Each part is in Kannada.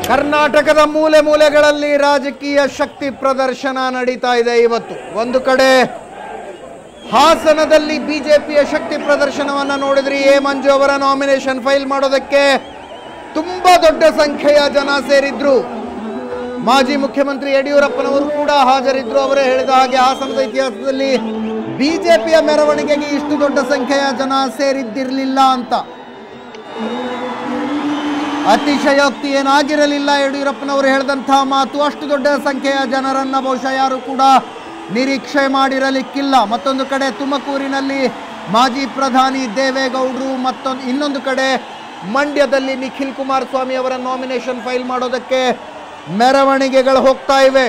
ಕರ್ನಾಟಕದ ಮೂಲೆ ಮೂಲೆಗಳಲ್ಲಿ ರಾಜಕೀಯ ಶಕ್ತಿ ಪ್ರದರ್ಶನ ನಡೀತಾ ಇದೆ ಇವತ್ತು. ಒಂದು ಕಡೆ ಹಾಸನದಲ್ಲಿ ಬಿಜೆಪಿಯ ಶಕ್ತಿ ಪ್ರದರ್ಶನವನ್ನು ನೋಡಿದ್ರಿ. ಎ ಮಂಜು ಅವರ ನಾಮಿನೇಷನ್ ಫೈಲ್ ಮಾಡೋದಕ್ಕೆ ತುಂಬಾ ದೊಡ್ಡ ಸಂಖ್ಯೆಯ ಜನ ಸೇರಿದ್ರು. ಮಾಜಿ ಮುಖ್ಯಮಂತ್ರಿ ಯಡಿಯೂರಪ್ಪನವರು ಕೂಡ ಹಾಜರಿದ್ರು. ಅವರೇ ಹೇಳಿದ ಹಾಗೆ ಹಾಸನದ ಇತಿಹಾಸದಲ್ಲಿ ಬಿಜೆಪಿಯ ಮೆರವಣಿಗೆಗೆ ಇಷ್ಟು ದೊಡ್ಡ ಸಂಖ್ಯೆಯ ಜನ ಸೇರಿದ್ದಿರಲಿಲ್ಲ ಅಂತ. ಅತಿಶಯೋಕ್ತಿ ಏನಾಗಿರಲಿಲ್ಲ ಯಡಿಯೂರಪ್ಪನವರು ಹೇಳಿದಂತಹ ಮಾತು. ಅಷ್ಟು ದೊಡ್ಡ ಸಂಖ್ಯೆಯ ಜನರನ್ನ ಬಹುಶಃ ಯಾರು ಕೂಡ ನಿರೀಕ್ಷೆ ಮಾಡಿರಲಿಕ್ಕಿಲ್ಲ. ಮತ್ತೊಂದು ಕಡೆ ತುಮಕೂರಿನಲ್ಲಿ ಮಾಜಿ ಪ್ರಧಾನಿ ದೇವೇಗೌಡರು, ಇನ್ನೊಂದು ಕಡೆ ಮಂಡ್ಯದಲ್ಲಿ ನಿಖಿಲ್ ಕುಮಾರಸ್ವಾಮಿ ಅವರ ನಾಮಿನೇಷನ್ ಫೈಲ್ ಮಾಡೋದಕ್ಕೆ ಮೆರವಣಿಗೆಗಳು ಹೋಗ್ತಾ ಇವೆ.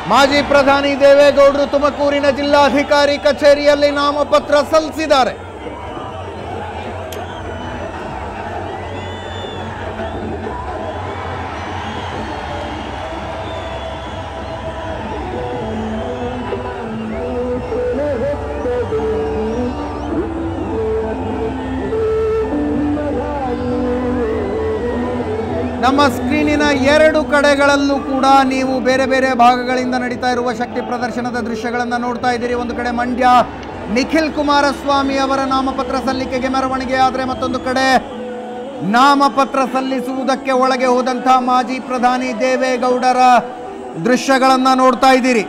ಮಾಜಿ ಪ್ರಧಾನಿ ದೇವೇಗೌಡರು ತುಮಕೂರಿನ ಜಿಲ್ಲಾಧಿಕಾರಿ ಕಚೇರಿಯಲ್ಲಿ ನಾಮಪತ್ರ ಸಲ್ಲಿಸಿದ್ದಾರೆ. ನಮ್ಮ ಸ್ಕ್ರೀನಿನ ಎರಡು ಕಡೆಗಳಲ್ಲೂ ಕೂಡ ನೀವು ಬೇರೆ ಬೇರೆ ಭಾಗಗಳಿಂದ ನಡೀತಾ ಇರುವ ಶಕ್ತಿ ಪ್ರದರ್ಶನದ ದೃಶ್ಯಗಳನ್ನು ನೋಡ್ತಾ ಇದ್ದೀರಿ. ಒಂದು ಕಡೆ ಮಂಡ್ಯ ನಿಖಿಲ್ ಕುಮಾರಸ್ವಾಮಿ ಅವರ ನಾಮಪತ್ರ ಸಲ್ಲಿಕೆಗೆ ಮೆರವಣಿಗೆ ಆದರೆ, ಮತ್ತೊಂದು ಕಡೆ ನಾಮಪತ್ರ ಸಲ್ಲಿಸುವುದಕ್ಕೆ ಒಳಗೆ ಹೋದಂತಹ ಮಾಜಿ ಪ್ರಧಾನಿ ದೇವೇಗೌಡರ ದೃಶ್ಯಗಳನ್ನು ನೋಡ್ತಾ ಇದ್ದೀರಿ.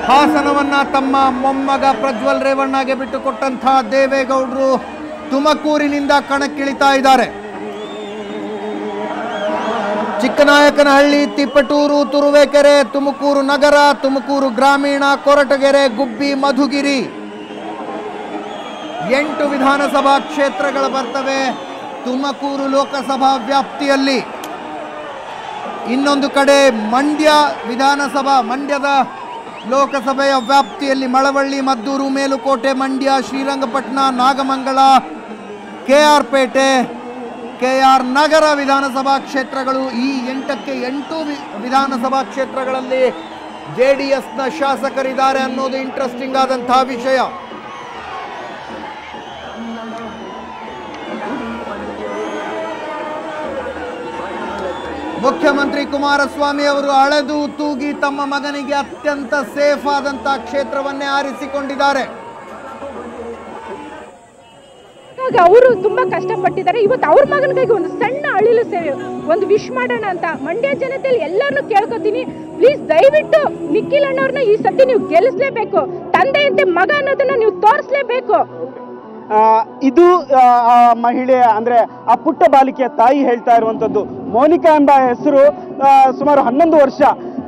ಹಾಸನವನ್ನ ತಮ್ಮ ಮೊಮ್ಮಗ ಪ್ರಜ್ವಲ್ ರೇವಣ್ಣಗೆ ಬಿಟ್ಟುಕೊಟ್ಟಂತಹ ದೇವೇಗೌಡರು ತುಮಕೂರಿನಿಂದ ಕಣಕ್ಕಿಳಿತಾ ಇದ್ದಾರೆ. ಚಿಕ್ಕನಾಯಕನಹಳ್ಳಿ, ತಿಪಟೂರು, ತುರುವೇಕೆರೆ, ತುಮಕೂರು ನಗರ, ತುಮಕೂರು ಗ್ರಾಮೀಣ, ಕೊರಟಗೆರೆ, ಗುಬ್ಬಿ, ಮಧುಗಿರಿ 8 ವಿಧಾನಸಭಾ ಕ್ಷೇತ್ರಗಳು ಬರ್ತವೆ ತುಮಕೂರು ಲೋಕಸಭಾ ವ್ಯಾಪ್ತಿಯಲ್ಲಿ. ಇನ್ನೊಂದು ಕಡೆ ಮಂಡ್ಯದ ಲೋಕಸಭೆಯ ವ್ಯಾಪ್ತಿಯಲ್ಲಿ ಮಳವಳ್ಳಿ, ಮದ್ದೂರು, ಮೇಲುಕೋಟೆ, ಮಂಡ್ಯ, ಶ್ರೀರಂಗಪಟ್ಟಣ, ನಾಗಮಂಗಲ, KR ಪೇಟೆ, KR ನಗರ ವಿಧಾನಸಭಾ ಕ್ಷೇತ್ರಗಳು. ಈ 8 ವಿಧಾನಸಭಾ ಕ್ಷೇತ್ರಗಳಲ್ಲಿ JDSನ ಶಾಸಕರಿದ್ದಾರೆ ಅನ್ನೋದು ಇಂಟ್ರೆಸ್ಟಿಂಗ್ ಆದಂತಹ ವಿಷಯ. ಮುಖ್ಯಮಂತ್ರಿ ಕುಮಾರಸ್ವಾಮಿ ಅವರು ಅಳೆದು ತೂಗಿ ತಮ್ಮ ಮಗನಿಗೆ ಅತ್ಯಂತ ಸೇಫ್ ಆದಂತಹ ಕ್ಷೇತ್ರವನ್ನೇ ಆರಿಸಿಕೊಂಡಿದ್ದಾರೆ. ಅವರು ತುಂಬಾ ಕಷ್ಟಪಟ್ಟಿದ್ದಾರೆ. ಇವತ್ತು ಅವ್ರ ಮಗನಿಗಾಗಿ ಒಂದು ಸಣ್ಣ ಅಳಿಲು ಸೇವೆ ಒಂದು ವಿಶ್ ಮಾಡೋಣ ಅಂತ ಮಂಡ್ಯ ಜನತೆಯಲ್ಲಿ ಎಲ್ಲರನ್ನೂ ಕೇಳ್ಕೊತೀನಿ. ಪ್ಲೀಸ್ ದಯವಿಟ್ಟು ನಿಖಿಲ್ ಅಣ್ಣವ್ರನ್ನ ಈ ಸತಿ ನೀವು ಗೆಲ್ಲಿಸಲೇಬೇಕು. ತಂದೆಯಂತೆ ಮಗ ಅನ್ನೋದನ್ನ ನೀವು ತೋರಿಸಲೇಬೇಕು. ಇದು ಮಹಿಳೆ ಅಂದ್ರೆ ಆ ಪುಟ್ಟ ಬಾಲಿಕೆಯ ತಾಯಿ ಹೇಳ್ತಾ ಇರುವಂತದ್ದು. ಮೋನಿಕಾ ಎಂಬ ಹೆಸರು ಸುಮಾರು 11 ವರ್ಷ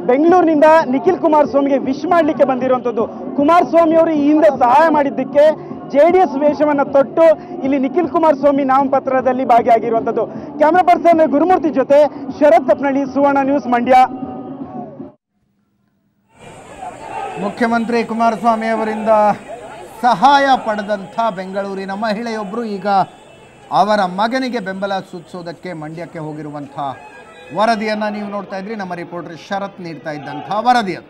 ಬೆಂಗಳೂರಿನಿಂದ ನಿಖಿಲ್ ಕುಮಾರಸ್ವಾಮಿಗೆ ವಿಶ್ ಮಾಡಲಿಕ್ಕೆ ಬಂದಿರುವಂತದ್ದು. ಕುಮಾರಸ್ವಾಮಿ ಅವರು ಈ ಹಿಂದೆ ಸಹಾಯ ಮಾಡಿದ್ದಕ್ಕೆ JDS ವೇಷವನ್ನ ತೊಟ್ಟು ಇಲ್ಲಿ ನಿಖಿಲ್ ಕುಮಾರಸ್ವಾಮಿ ನಾಮಪತ್ರದಲ್ಲಿ ಭಾಗಿಯಾಗಿರುವಂತದ್ದು. ಕ್ಯಾಮರಾ ಪರ್ಸನ್ ಗುರುಮೂರ್ತಿ ಜೊತೆ ಶರತ್ ಕಪ್ನಳ್ಳಿ, ಸುವರ್ಣ ನ್ಯೂಸ್, ಮಂಡ್ಯ. ಮುಖ್ಯಮಂತ್ರಿ ಕುಮಾರಸ್ವಾಮಿ ಅವರಿಂದ ಸಹಾಯ ಪಡೆದಂಥ ಬೆಂಗಳೂರಿನ ಮಹಿಳೆಯೊಬ್ಬರು ಈಗ ಅವರ ಮಗನಿಗೆ ಬೆಂಬಲ ಸೂಚಿಸೋದಕ್ಕೆ ಮಂಡ್ಯಕ್ಕೆ ಹೋಗಿರುವಂಥ ವರದಿಯನ್ನು ನೀವು ನೋಡ್ತಾ ಇದ್ರಿ. ನಮ್ಮ ರಿಪೋರ್ಟರ್ ಶರತ್ ನೀಡ್ತಾ ಇದ್ದಂಥ ವರದಿ ಅದು.